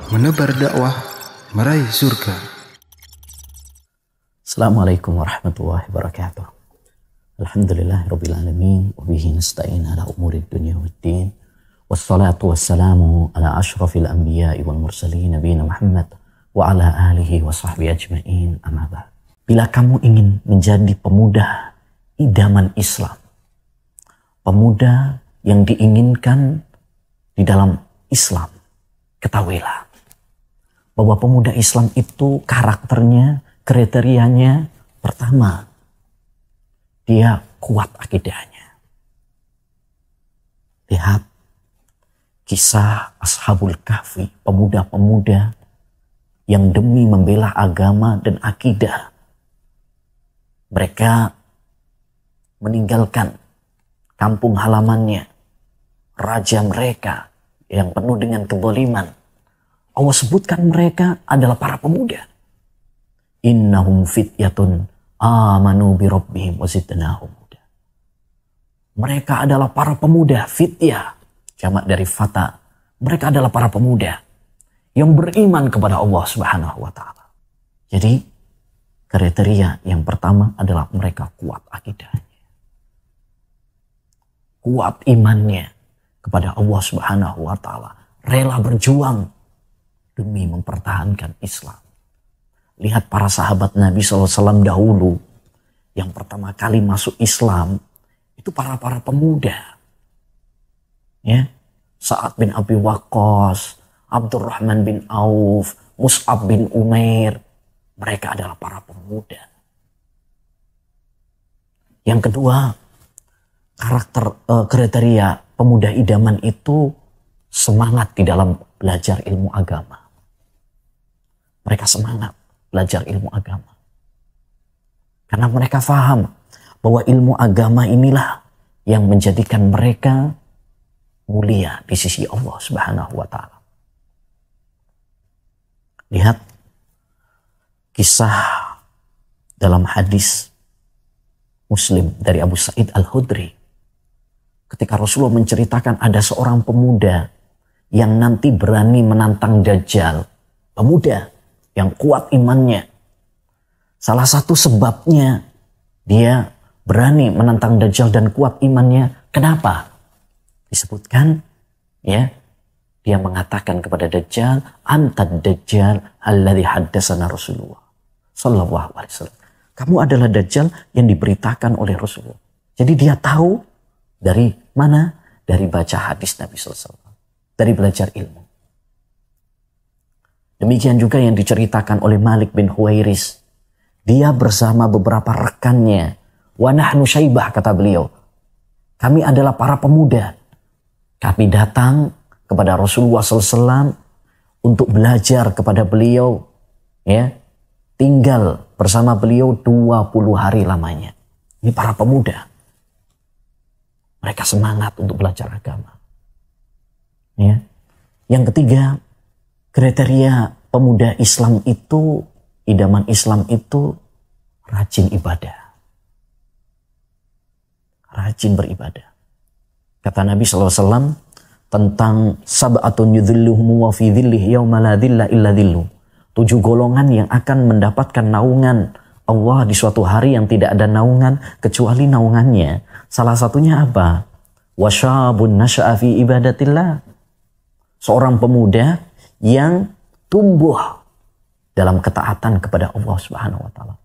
menebar dakwah, meraih surga. Assalamualaikum warahmatullahi wabarakatuh. Alhamdulillahirabbil alamin wa bihi nasta'in ala umurid dunya waddin. Wassalatu wassalamu ala asyrafil anbiya'i wal mursalin nabiyina Muhammad wa ala alihi wa sahbihi ajma'in, amma ba'd. Bila kamu ingin menjadi pemuda idaman Islam, pemuda yang diinginkan di dalam Islam, ketahuilah bahwa pemuda Islam itu karakternya, kriterianya, pertama, dia kuat akidahnya. Lihat kisah Ashabul Kahfi, pemuda-pemuda yang demi membela agama dan akidah, mereka meninggalkan kampung halamannya, raja mereka yang penuh dengan kezaliman. Allah sebutkan mereka adalah para pemuda. Innahum fityatun amanu bi rabbihim wa zidnahum huda. Mereka adalah para pemuda, fityah, jamak dari fata. Mereka adalah para pemuda yang beriman kepada Allah Subhanahu wa taala. Jadi kriteria yang pertama adalah mereka kuat akidahnya, kuat imannya kepada Allah Subhanahu wa taala, rela berjuang demi mempertahankan Islam. Lihat para sahabat Nabi SAW dahulu yang pertama kali masuk Islam itu para pemuda. Ya, Sa'ad bin Abi Waqqas, Abdurrahman bin Auf, Mus'ab bin Umair, mereka adalah para pemuda. Yang kedua, karakter kriteria pemuda idaman itu semangat di dalam belajar ilmu agama. Mereka semangat belajar ilmu agama. Karena mereka faham bahwa ilmu agama inilah yang menjadikan mereka mulia di sisi Allah Subhanahu wa taala. Lihat kisah dalam hadis Muslim dari Abu Sa'id Al-Khudri. Ketika Rasulullah menceritakan ada seorang pemuda yang nanti berani menantang Dajjal. Pemuda yang kuat imannya. Salah satu sebabnya dia berani menantang Dajjal dan kuat imannya. Kenapa? Disebutkan, ya, dia mengatakan kepada Dajjal, "Antad Dajjal alladzi haddatsana Rasulullah sallallahu alaihi wasallam." Kamu adalah Dajjal yang diberitakan oleh Rasulullah. Jadi dia tahu dari mana? Dari baca hadis Nabi sallallahu alaihi wasallam, dari belajar ilmu. Demikian juga yang diceritakan oleh Malik bin Huwairis. Dia bersama beberapa rekannya. Wa nahnu syaibah, kata beliau. Kami adalah para pemuda. Kami datang kepada Rasulullah SAW untuk belajar kepada beliau. Ya, tinggal bersama beliau 20 hari lamanya. Ini para pemuda. Mereka semangat untuk belajar agama. Ya. Yang ketiga, kriteria pemuda Islam itu, idaman Islam itu rajin ibadah. Rajin beribadah. Kata Nabi SAW tentang sab'atun yudhilluhum wa fi dhillihi yawma la dhilla illa dhillu. 7 golongan yang akan mendapatkan naungan Allah di suatu hari yang tidak ada naungan kecuali naungannya. Salah satunya apa? Wasyabun nasya'a fi ibadatillah. Seorang pemuda yang tumbuh dalam ketaatan kepada Allah Subhanahu wa taala.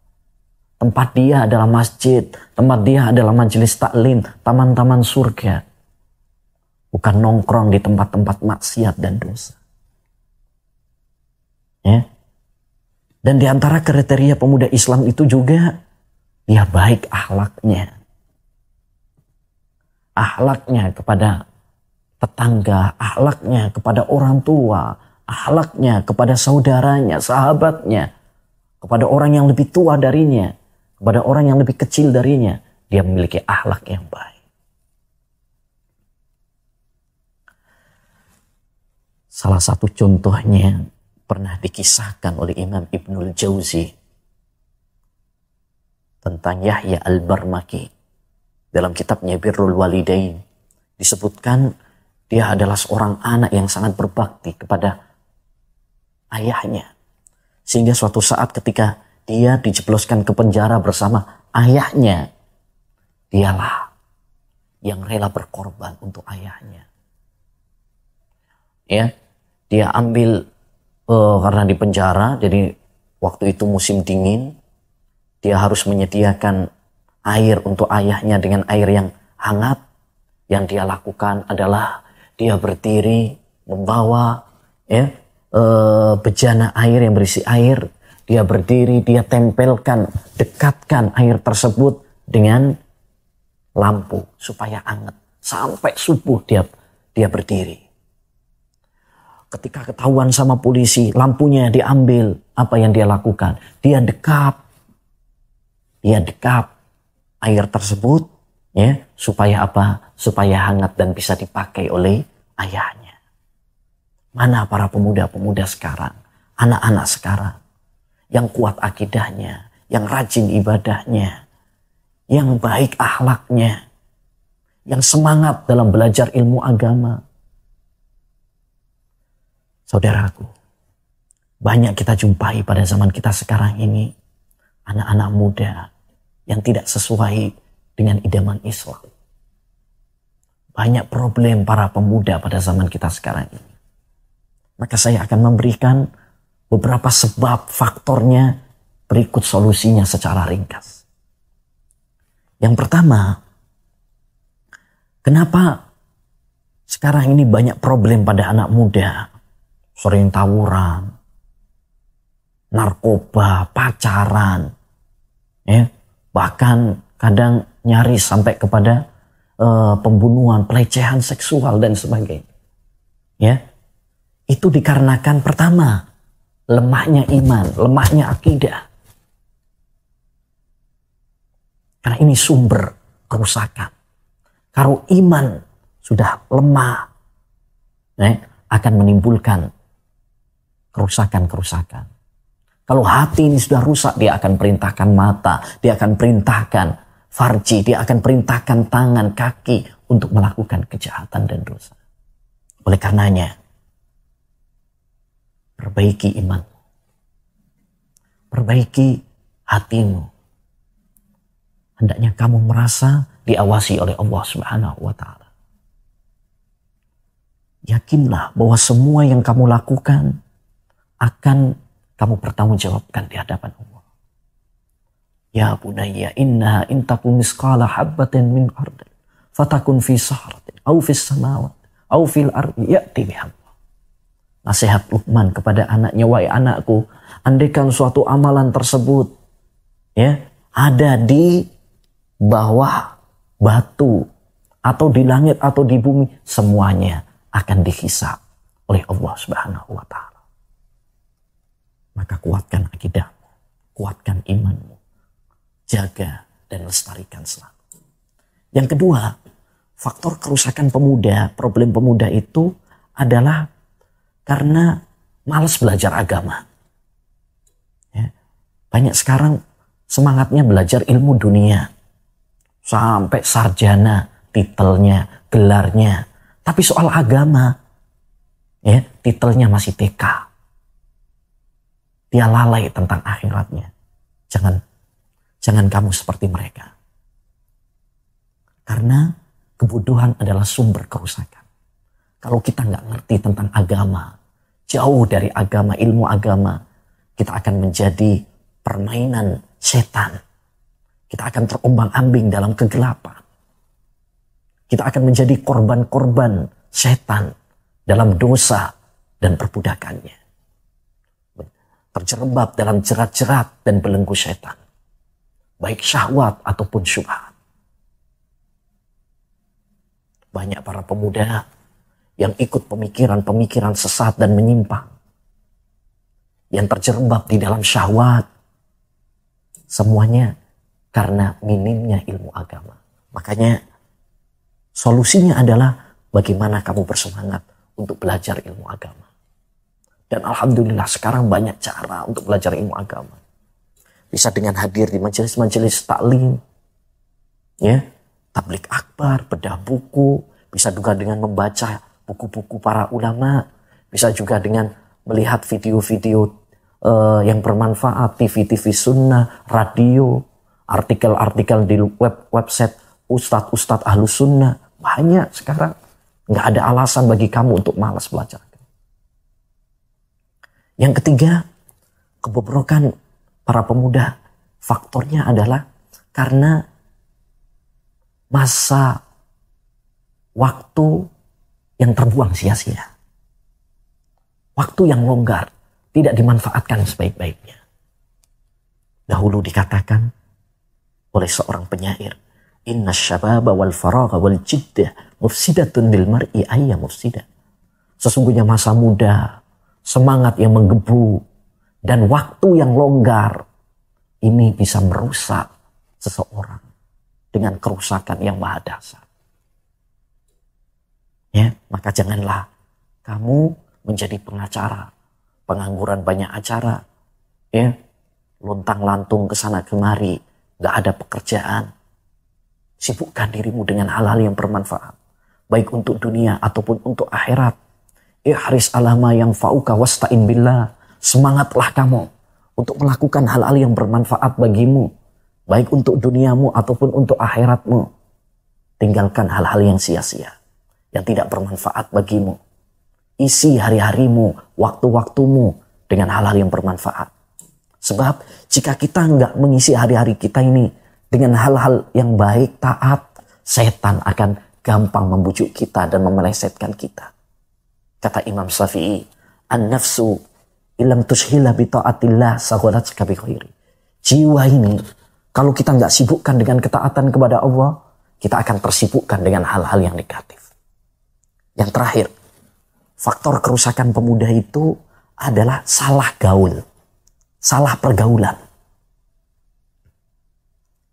Tempat dia adalah masjid, tempat dia adalah majelis taklim, taman-taman surga. Bukan nongkrong di tempat-tempat maksiat dan dosa. Ya. Dan di antara kriteria pemuda Islam itu juga dia baik akhlaknya. Akhlaknya kepada tetangga, akhlaknya kepada orang tua, akhlaknya kepada saudaranya, sahabatnya, kepada orang yang lebih tua darinya, kepada orang yang lebih kecil darinya, dia memiliki akhlak yang baik. Salah satu contohnya pernah dikisahkan oleh Imam Ibnul Jauzi tentang Yahya Al-Barmaki dalam kitabnya Birrul Walidain. Disebutkan dia adalah seorang anak yang sangat berbakti kepada ayahnya. Sehingga suatu saat ketika dia dijebloskan ke penjara bersama ayahnya, dialah yang rela berkorban untuk ayahnya. Ya, dia ambil karena di penjara, jadi waktu itu musim dingin, dia harus menyediakan air untuk ayahnya dengan air yang hangat. Yang dia lakukan adalah dia berdiri membawa bejana air yang berisi air. Dia berdiri, dia tempelkan, dekatkan air tersebut dengan lampu supaya hangat. Sampai subuh dia berdiri. Ketika ketahuan sama polisi, lampunya diambil, apa yang dia lakukan? Dia dekap air tersebut, ya, supaya apa? Supaya hangat dan bisa dipakai oleh ayahnya. Mana para pemuda-pemuda sekarang, anak-anak sekarang, yang kuat akidahnya, yang rajin ibadahnya, yang baik akhlaknya, yang semangat dalam belajar ilmu agama. Saudaraku, banyak kita jumpai pada zaman kita sekarang ini anak-anak muda yang tidak sesuai dengan idaman Islam. Banyak problem para pemuda pada zaman kita sekarang ini. Maka saya akan memberikan beberapa sebab faktornya, berikut solusinya secara ringkas. Yang pertama, kenapa sekarang ini banyak problem pada anak muda? Sering tawuran, narkoba, pacaran, ya, bahkan kadang nyaris sampai kepada pembunuhan, pelecehan seksual dan sebagainya. Ya, itu dikarenakan pertama, lemahnya iman, lemahnya akidah. Karena ini sumber kerusakan. Kalau iman sudah lemah, akan menimbulkan kerusakan-kerusakan. Kalau hati ini sudah rusak, dia akan perintahkan mata, dia akan perintahkan farji, dia akan perintahkan tangan, kaki untuk melakukan kejahatan dan dosa. Oleh karenanya, perbaiki iman, perbaiki hatimu. Hendaknya kamu merasa diawasi oleh Allah Subhanahu wa Ta'ala. Yakinlah bahwa semua yang kamu lakukan akan kamu pertanggungjawabkan di hadapan Allah. Ya bunayya innaha in takun misqala habbatin min ardin fatakun fi sahratin aw fis samawati aw fil ardi ya'ti biha. Nasihat Luqman kepada anaknya, wahai anakku, andaikan suatu amalan tersebut ya ada di bawah batu atau di langit atau di bumi, semuanya akan dihisab oleh Allah Subhanahu wa Ta'ala. Maka kuatkan akidahmu, kuatkan imanmu, jaga dan lestarikan selalu. Yang kedua, faktor kerusakan pemuda, problem pemuda itu adalah karena malas belajar agama. Ya, banyak sekarang semangatnya belajar ilmu dunia, sampai sarjana, titelnya, gelarnya. Tapi soal agama, ya, titelnya masih TK. Dia lalai tentang akhiratnya. Jangan kamu seperti mereka. Karena kebodohan adalah sumber kerusakan. Kalau kita nggak ngerti tentang agama, jauh dari agama, ilmu agama, kita akan menjadi permainan setan. Kita akan terombang-ambing dalam kegelapan. Kita akan menjadi korban-korban setan dalam dosa dan perbudakannya. Terjerembab dalam jerat-jerat dan belenggu setan. Baik syahwat ataupun syubhat. Banyak para pemuda yang ikut pemikiran-pemikiran sesat dan menyimpang. Yang terjerembab di dalam syahwat. Semuanya karena minimnya ilmu agama. Makanya solusinya adalah bagaimana kamu bersemangat untuk belajar ilmu agama. Dan alhamdulillah sekarang banyak cara untuk belajar ilmu agama. Bisa dengan hadir di majelis-majelis taklim, ya, tablik akbar, bedah buku, bisa juga dengan membaca buku-buku para ulama, bisa juga dengan melihat video-video yang bermanfaat, TV-TV sunnah, radio, artikel-artikel di website ustadz-ustadz ahlu sunnah. Banyak sekarang. Nggak ada alasan bagi kamu untuk malas belajar. Yang ketiga, kebobrokan para pemuda. Faktornya adalah karena masa waktu yang terbuang sia-sia. Waktu yang longgar tidak dimanfaatkan sebaik-baiknya. Dahulu dikatakan oleh seorang penyair, inna syababa wal faragha wal jiddah mufsidatun lil mar'i ayya mufsidah. Sesungguhnya masa muda, semangat yang menggebu, dan waktu yang longgar ini bisa merusak seseorang dengan kerusakan yang maha dahsyat. Ya, maka janganlah kamu menjadi pengacara, pengangguran banyak acara, ya, lontang-lantung ke sana kemari, gak ada pekerjaan. Sibukkan dirimu dengan hal-hal yang bermanfaat, baik untuk dunia ataupun untuk akhirat. Ihris alama yang fauka wasta'in billah. Semangatlah kamu untuk melakukan hal-hal yang bermanfaat bagimu, baik untuk duniamu ataupun untuk akhiratmu. Tinggalkan hal-hal yang sia-sia, yang tidak bermanfaat bagimu. Isi hari-harimu, waktu-waktumu dengan hal-hal yang bermanfaat. Sebab jika kita nggak mengisi hari-hari kita ini dengan hal-hal yang baik, taat, setan akan gampang membujuk kita dan memelesetkan kita. Kata Imam Syafi'i, an-nafsu ilam tushhila bi ta'atillah sagharat bi khairi. Jiwa ini kalau kita nggak sibukkan dengan ketaatan kepada Allah, kita akan tersibukkan dengan hal-hal yang negatif. Yang terakhir, faktor kerusakan pemuda itu adalah salah gaul, salah pergaulan.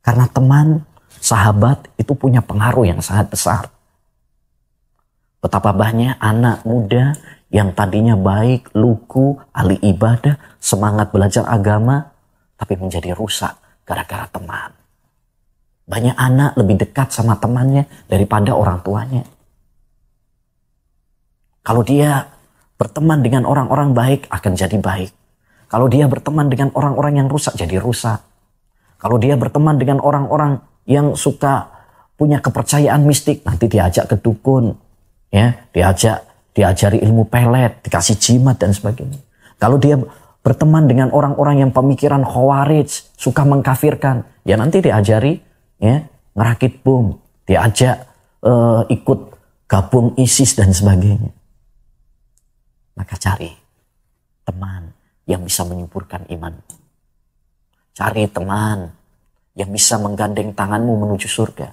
Karena teman, sahabat itu punya pengaruh yang sangat besar. Betapa banyak anak muda yang tadinya baik, lugu, ahli ibadah, semangat belajar agama, tapi menjadi rusak gara-gara teman. Banyak anak lebih dekat sama temannya daripada orang tuanya. Kalau dia berteman dengan orang-orang baik, akan jadi baik. Kalau dia berteman dengan orang-orang yang rusak, jadi rusak. Kalau dia berteman dengan orang-orang yang suka punya kepercayaan mistik, nanti diajak ke dukun, ya, diajari ilmu pelet, dikasih jimat dan sebagainya. Kalau dia berteman dengan orang-orang yang pemikiran khawarij, suka mengkafirkan, ya nanti diajari, ya, ngerakit bom, diajak ikut gabung ISIS dan sebagainya. Maka cari teman yang bisa menyuburkan iman. Cari teman yang bisa menggandeng tanganmu menuju surga.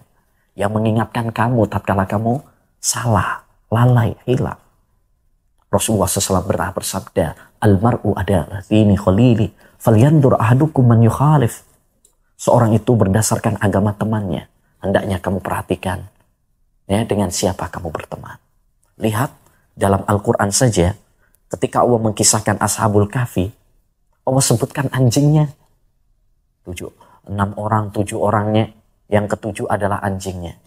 Yang mengingatkan kamu tatkala kamu salah, lalai, hilang. Rasulullah SAW pernah bersabda, Al-mar'u ada dini khalili, falyandur ahadukum man yukhalif. Seorang itu berdasarkan agama temannya. Hendaknya kamu perhatikan, ya, dengan siapa kamu berteman. Lihat dalam Al-Quran saja, ketika Allah mengkisahkan Ashabul Kahfi, Allah sebutkan anjingnya. 6 orang, 7 orangnya, yang ke-7 adalah anjingnya.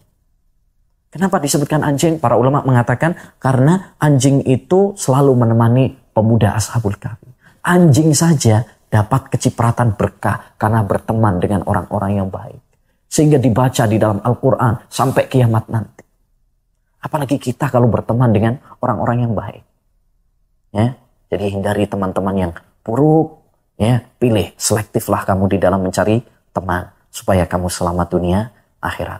Kenapa disebutkan anjing? Para ulama mengatakan karena anjing itu selalu menemani pemuda Ashabul Kahfi. Anjing saja dapat kecipratan berkah karena berteman dengan orang-orang yang baik. Sehingga dibaca di dalam Al-Quran sampai kiamat nanti. Apalagi kita kalau berteman dengan orang-orang yang baik. Ya, jadi hindari teman-teman yang buruk, ya, pilih, selektiflah kamu di dalam mencari teman supaya kamu selamat dunia akhirat.